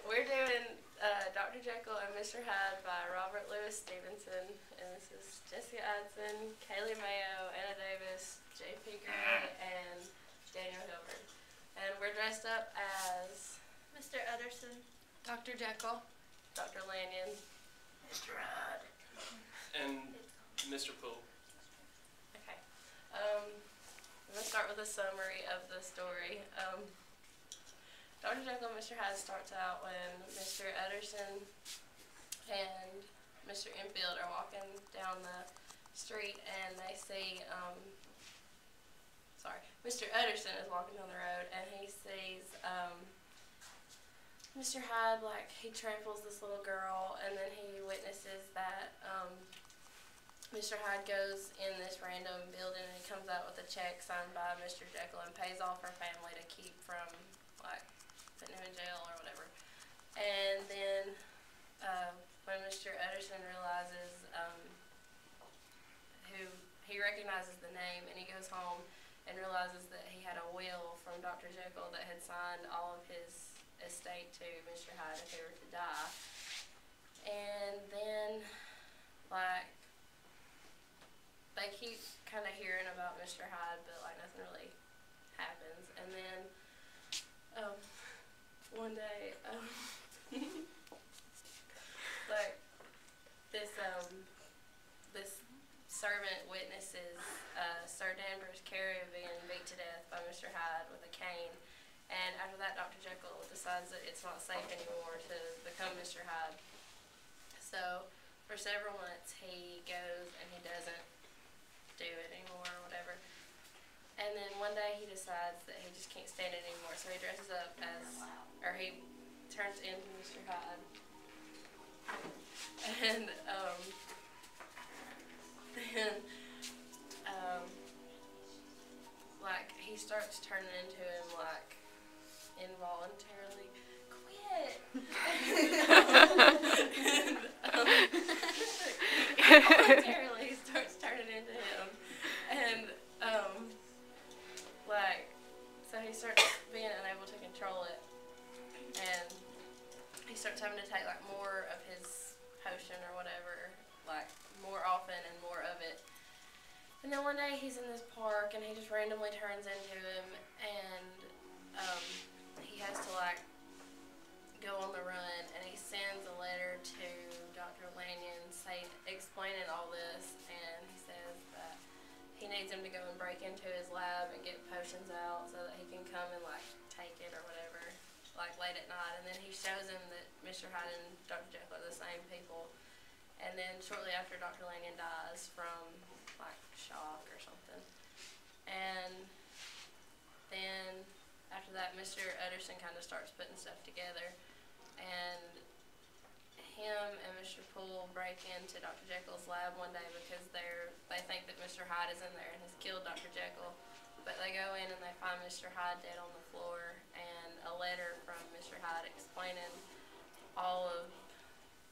We're doing Dr. Jekyll and Mr. Hyde by Robert Louis Stevenson, and this is Jessica Adson, Kaylee Mayo, Anna Davis, J.P. Gray, and Daniel Hilbert. And we're dressed up as Mr. Utterson, Dr. Jekyll, Dr. Lanyon, Mr. Hyde, and Mr. Poole. Okay. I'm going to start with a summary of the story. Dr. Jekyll and Mr. Hyde starts out when Mr. Utterson and Mr. Enfield are walking down the street and they see, Mr. Utterson is walking down the road and he sees Mr. Hyde, like, he tramples this little girl, and then he witnesses that Mr. Hyde goes in this random building and he comes out with a check signed by Mr. Jekyll and pays off her family to keep from, like, putting him in jail or whatever. And then when Mr. Utterson realizes he recognizes the name, and he goes home and realizes that he had a will from Dr. Jekyll that had signed all of his estate to Mr. Hyde if he were to die. And then, like, they keep kind of hearing about Mr. Hyde, but, like, nothing really happens. And then one day, like, this servant witnesses Sir Danvers' carrier being beat to death by Mr. Hyde with a cane, and after that, Dr. Jekyll decides that it's not safe anymore to become Mr. Hyde. So, for several months, he goes and he doesn't do it anymore or whatever. And then one day he decides that he just can't stand it anymore, so he dresses up as, or he turns into Mr. Hyde. And then, like, he starts turning into him, like, involuntarily. Quit! Involuntarily, he starts turning into him. And, like, so he starts being unable to control it. And he starts having to take, like, more of his potion or whatever, like, more often and more of it. And then one day he's in this park and he just randomly turns into him, and he has to, like, go on the run, and he sends a letter to Dr. Lanyon explaining all this, and he says that he needs him to go and break into his lab and get potions out so that he can come and, like, take it or whatever, like, late at night. And then he shows him that Mr. Hyde and Dr. Jekyll are the same people. And then shortly after, Dr. Lanyon dies from, like, shock or something. And then after that, Mr. Utterson kind of starts putting stuff together. And him and Mr. Poole break into Dr. Jekyll's lab one day because they think that Mr. Hyde is in there and has killed Dr. Jekyll. But they go in and they find Mr. Hyde dead on the floor, and a letter from Mr. Hyde explaining all of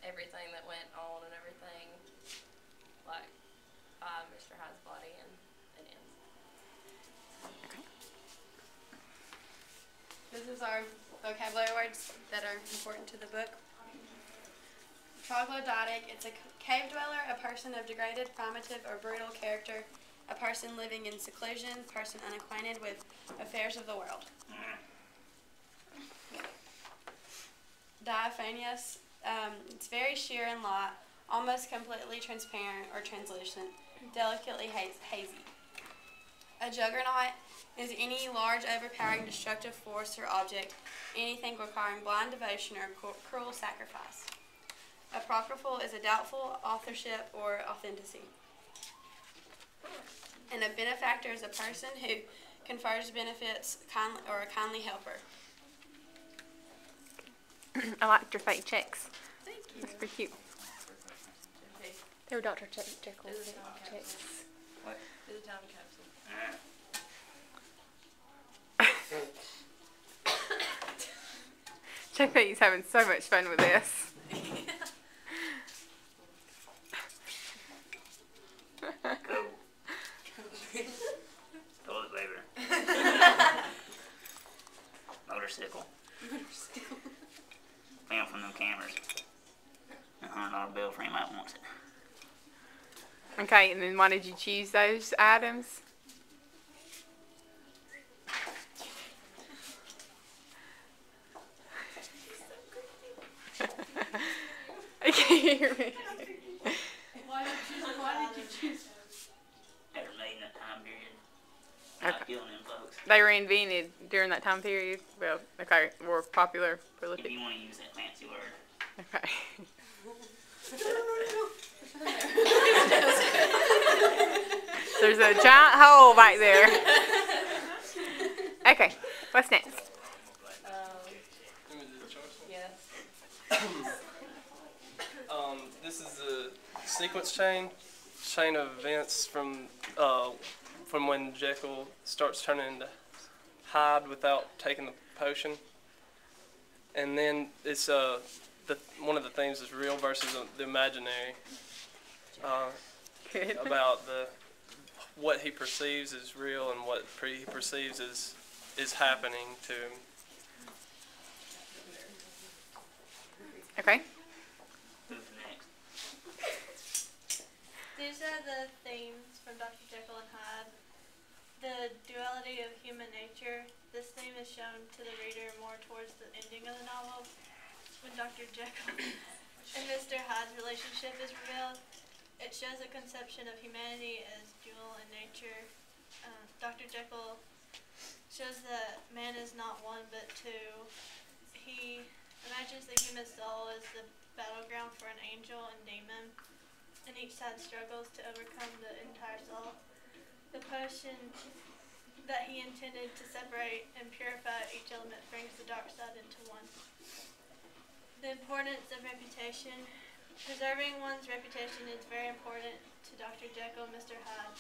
everything that went on and everything, like, by Mr. Hyde's body, and it ends. Okay. This is our vocabulary words that are important to the book. Troglodytic, it's a cave dweller, a person of degraded, primitive, or brutal character, a person living in seclusion, person unacquainted with affairs of the world. Diaphanous, it's very sheer and light, almost completely transparent or translucent, delicately hazy. A juggernaut is any large, overpowering, destructive force or object, anything requiring blind devotion or cruel sacrifice. Apocryphal is a doubtful authorship or authenticity. And a benefactor is a person who confers benefits or a kindly helper. I liked your fake checks. Thank you. That's pretty cute. They were Dr. Jekyll's checks. What? It's a time capsule. JP's having so much fun with this. Toilet paper. Motorcycle. Okay, and then why did you choose those items? I can't hear me. Why did you choose? They were made in that time period. Okay. Not killing them folks. They were invented during that time period. Well, okay, were popular, If prolific. you want to use that fancy word. Okay. There's a giant hole back there. Okay, what's next? Yes. This is a sequence chain of events from when Jekyll starts turning into Hyde without taking the potion, and then it's one of the themes is real versus the imaginary. Good. About what he perceives as real and what he perceives is happening to him. Okay. Who's next? These are the themes from Dr. Jekyll and Hyde. The duality of human nature. This theme is shown to the reader more towards the ending of the novel, when Dr. Jekyll and Mr. Hyde's relationship is revealed. It shows a conception of humanity as dual in nature. Dr. Jekyll shows that man is not one but two. He imagines the human soul as the battleground for an angel and demon, and each side struggles to overcome the entire soul. The potion that he intended to separate and purify each element brings the dark side into one. The importance of reputation. Preserving one's reputation is very important to Dr. Jekyll and Mr. Hyde.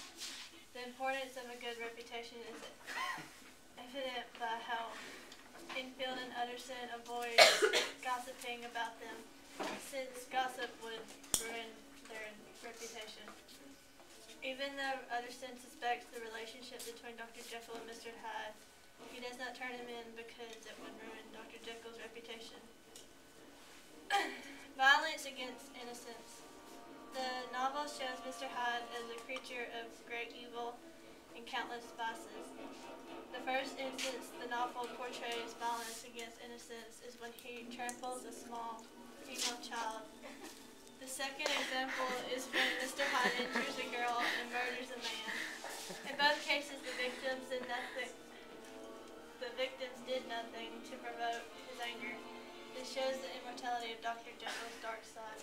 The importance of a good reputation is evident by how Enfield and Utterson avoid gossiping about them, since gossip would ruin their reputation. Even though Utterson suspects the relationship between Dr. Jekyll and Mr. Hyde, he does not turn him in because it would ruin Dr. Jekyll's reputation. Violence against innocence. The novel shows Mr. Hyde as a creature of great evil and countless vices. The first instance the novel portrays violence against innocence is when he tramples a small female child. The second example is when Mr. Hyde injures a girl and murders a man. In both cases, the victims did nothing to provoke his anger. This shows the immortality of Dr. Jekyll's dark side.